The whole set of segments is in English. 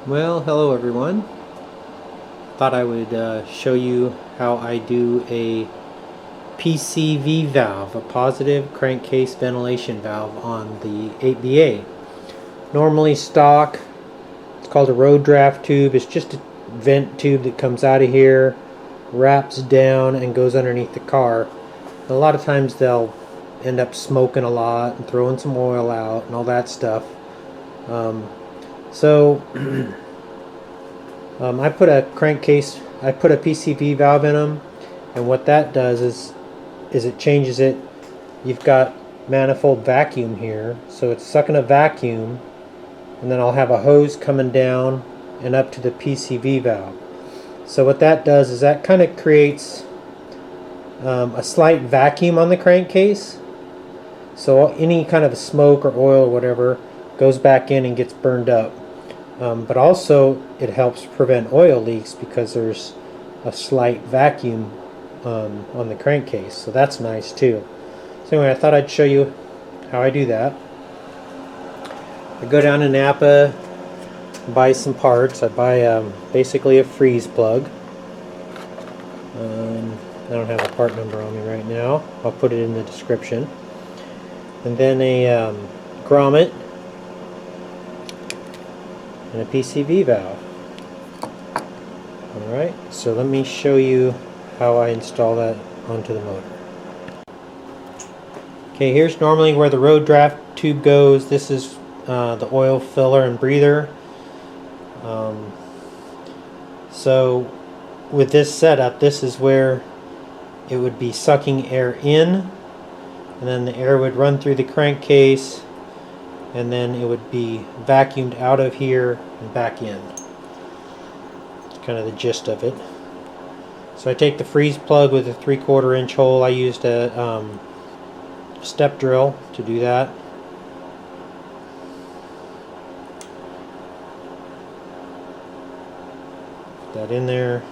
Well, hello everyone. Thought I would show you how I do a PCV valve, a positive crankcase ventilation valve on the 8BA. Normally stock, it's called a road draft tube. It's just a vent tube that comes out of here, wraps down, and goes underneath the car. A lot of times they'll end up smoking a lot and throwing some oil out and all that stuff. I put a crankcase, I put a PCV valve in them, and what that does is it changes it. You've got manifold vacuum here, so it's sucking a vacuum, and then I'll have a hose coming down and up to the PCV valve. So what that does is that kind of creates a slight vacuum on the crankcase, so any kind of smoke or oil or whatever goes back in and gets burned up. But also it helps prevent oil leaks because there's a slight vacuum on the crankcase, so that's nice too. So anyway, I thought I'd show you how I do that. I go down to Napa, buy some parts. I buy basically a freeze plug. I don't have a part number on me right now. I'll put it in the description. And then a grommet and a PCV valve. Alright, so let me show you how I install that onto the motor. Okay, here's normally where the road draft tube goes. This is the oil filler and breather. So with this setup, this is where it would be sucking air in, and then the air would run through the crankcase, and then it would be vacuumed out of here and back in. It's kind of the gist of it. So I take the freeze plug with a 3/4 inch hole. I used a step drill to do that. Put that in there.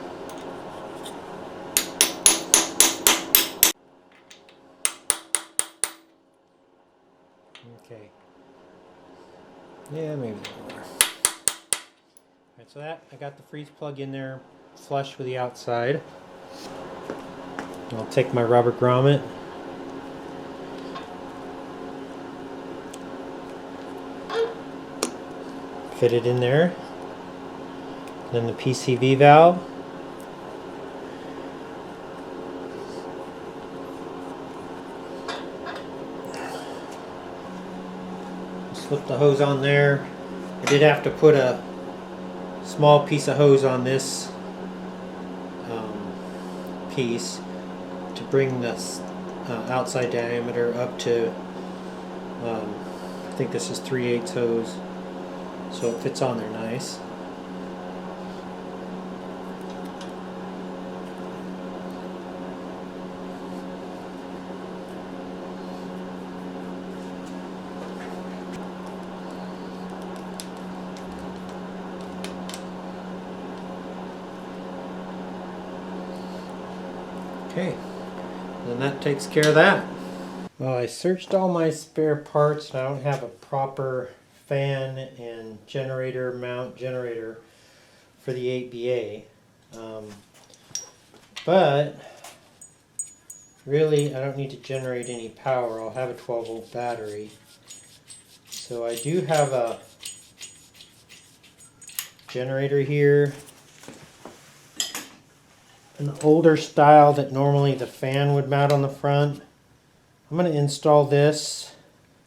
Okay. Yeah, maybe a little more. Alright, so that I got the freeze plug in there flush with the outside. I'll take my rubber grommet, fit it in there. Then the PCV valve. Slip the hose on there. I did have to put a small piece of hose on this piece to bring this outside diameter up to I think this is 3/8 hose, so it fits on there nice. Okay, then that takes care of that. Well, I searched all my spare parts and I don't have a proper fan and generator mount generator for the 8BA. But really I don't need to generate any power. I'll have a 12-volt battery. So I do have a generator here. An older style that normally the fan would mount on the front. I'm going to install this.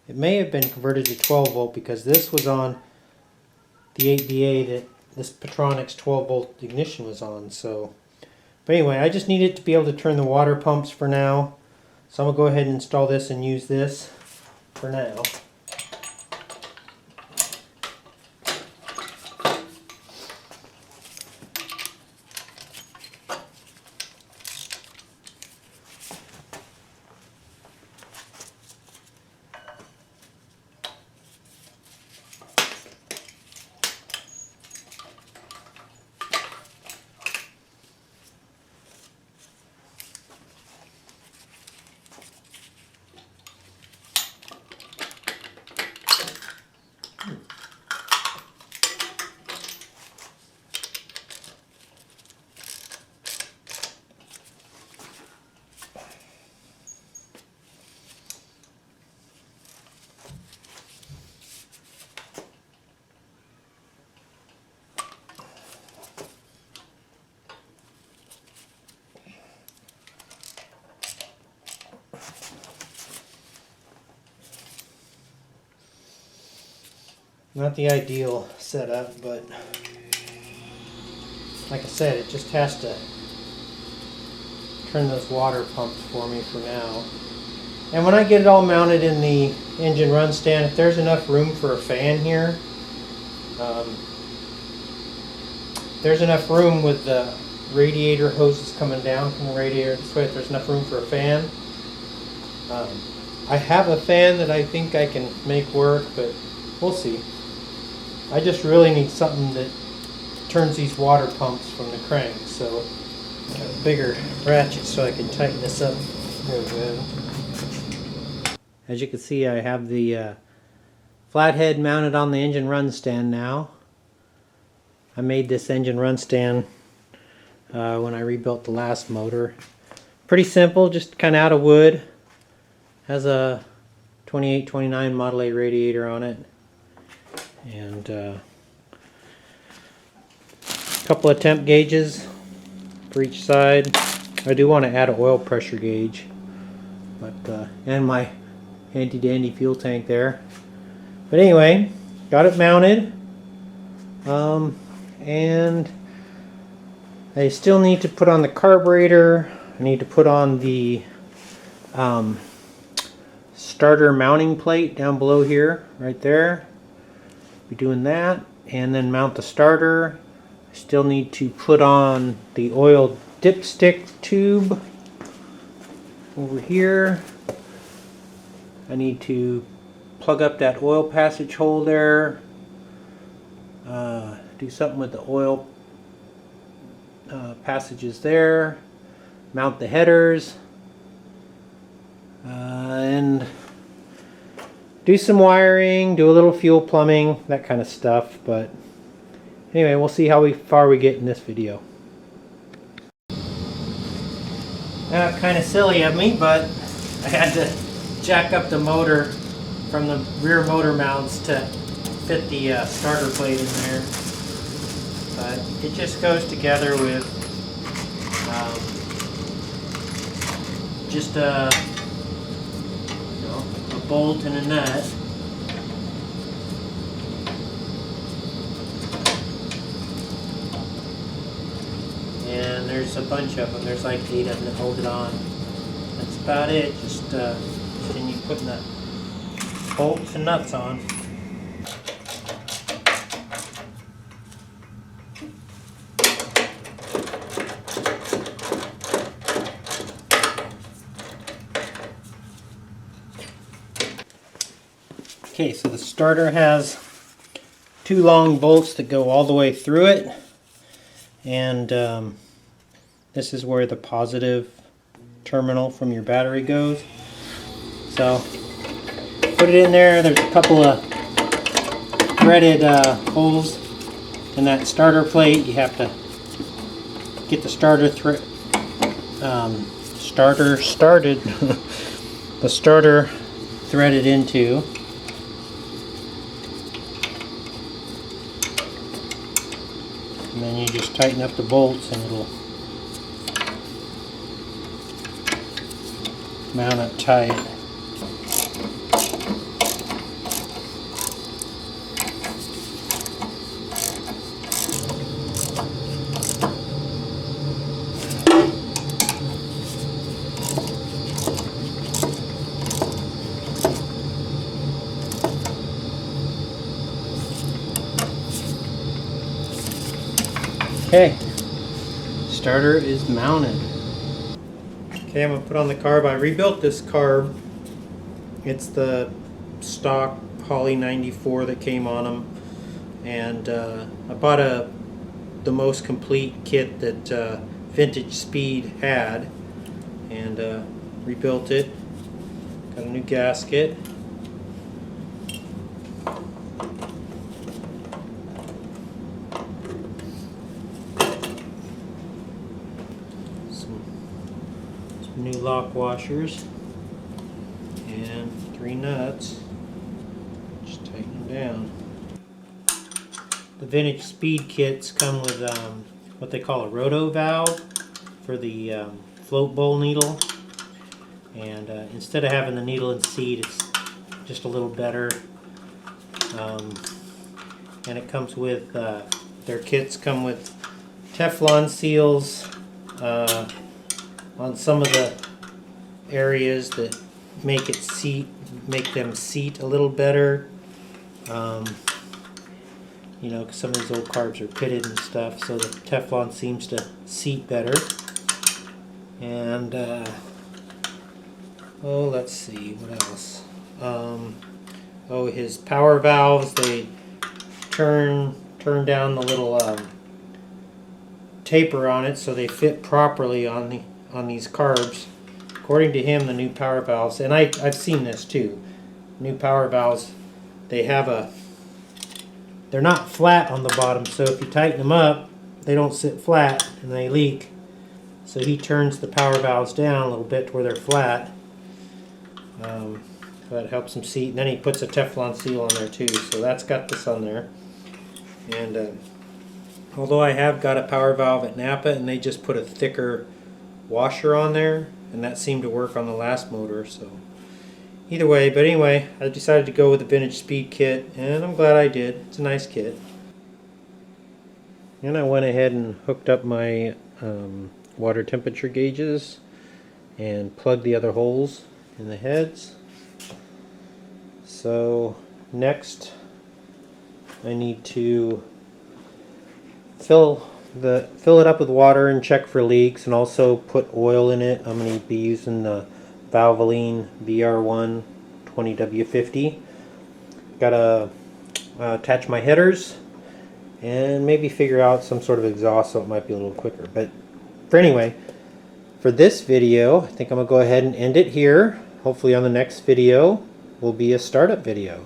It may have been converted to 12 volt because this was on the 8BA that this Petronix 12 volt ignition was on. So, but anyway, I just need it to be able to turn the water pumps for now. So I'm going to go ahead and install this and use this for now. Not the ideal setup, but like I said, it just has to turn those water pumps for me for now. And when I get it all mounted in the engine run stand, if there's enough room for a fan here, there's enough room with the radiator hoses coming down from the radiator this way, if there's enough room for a fan. I have a fan that I think I can make work, but we'll see. I just really need something that turns these water pumps from the crank, so I got a bigger ratchet so I can tighten this up real good. As you can see, I have the flathead mounted on the engine run stand now. I made this engine run stand when I rebuilt the last motor. Pretty simple, just kind of out of wood. Has a 2829 Model A radiator on it. And a couple of temp gauges for each side. I do want to add an oil pressure gauge, but and my handy dandy fuel tank there. But anyway, got it mounted, and I still need to put on the carburetor. I need to put on the starter mounting plate down below here, right there. Be doing that, and then mount the starter. I still need to put on the oil dipstick tube over here. I need to plug up that oil passage hole there. Do something with the oil passages there. Mount the headers. And do some wiring, do a little fuel plumbing, that kind of stuff. But anyway, we'll see how far we get in this video. Kind of silly of me, but I had to jack up the motor from the rear motor mounts to fit the starter plate in there. But it just goes together with just a bolt and a nut. And there's a bunch of them. There's like 8 of them that hold it on. That's about it. Just continue putting the bolts and nuts on. Okay, so the starter has 2 long bolts that go all the way through it, and this is where the positive terminal from your battery goes. So put it in there. There's a couple of threaded holes in that starter plate. You have to get the starter started the starter threaded into. And then you just tighten up the bolts and it'll mount it tight. Okay, starter is mounted. Okay, I'm going to put on the carb. I rebuilt this carb. It's the stock Poly 94 that came on them. And I bought the most complete kit that Vintage Speed had. And rebuilt it. Got a new gasket. New lock washers and 3 nuts. Just tighten them down. The Vintage Speed kits come with what they call a roto valve for the float bowl needle, and instead of having the needle and seat, it's just a little better. and it comes with their kits come with Teflon seals on some of the areas that make them seat a little better. You know, 'cause some of these old carbs are pitted and stuff, so the Teflon seems to seat better. And oh, let's see what else. Oh, his power valves, they turn down the little taper on it so they fit properly on these carbs. According to him, the new power valves, and I've seen this too. New power valves, they're not flat on the bottom, so if you tighten them up, they don't sit flat and they leak. So he turns the power valves down a little bit to where they're flat. That helps them seat. And then he puts a Teflon seal on there too, so that's got this on there. And although I have got a power valve at Napa, and they just put a thicker washer on there, and that seemed to work on the last motor. So either way, but anyway, I decided to go with the vintage speed kit, and I'm glad I did. It's a nice kit. And I went ahead and hooked up my water temperature gauges and plugged the other holes in the heads. So next I need to fill it up with water and check for leaks, and also put oil in it. I'm going to be using the Valvoline VR1 20W50. Gotta attach my headers and maybe figure out some sort of exhaust so it might be a little quicker. But for this video, I think I'm going to go ahead and end it here. Hopefully on the next video will be a startup video,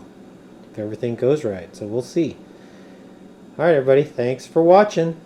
if everything goes right. So we'll see. Alright everybody, thanks for watching.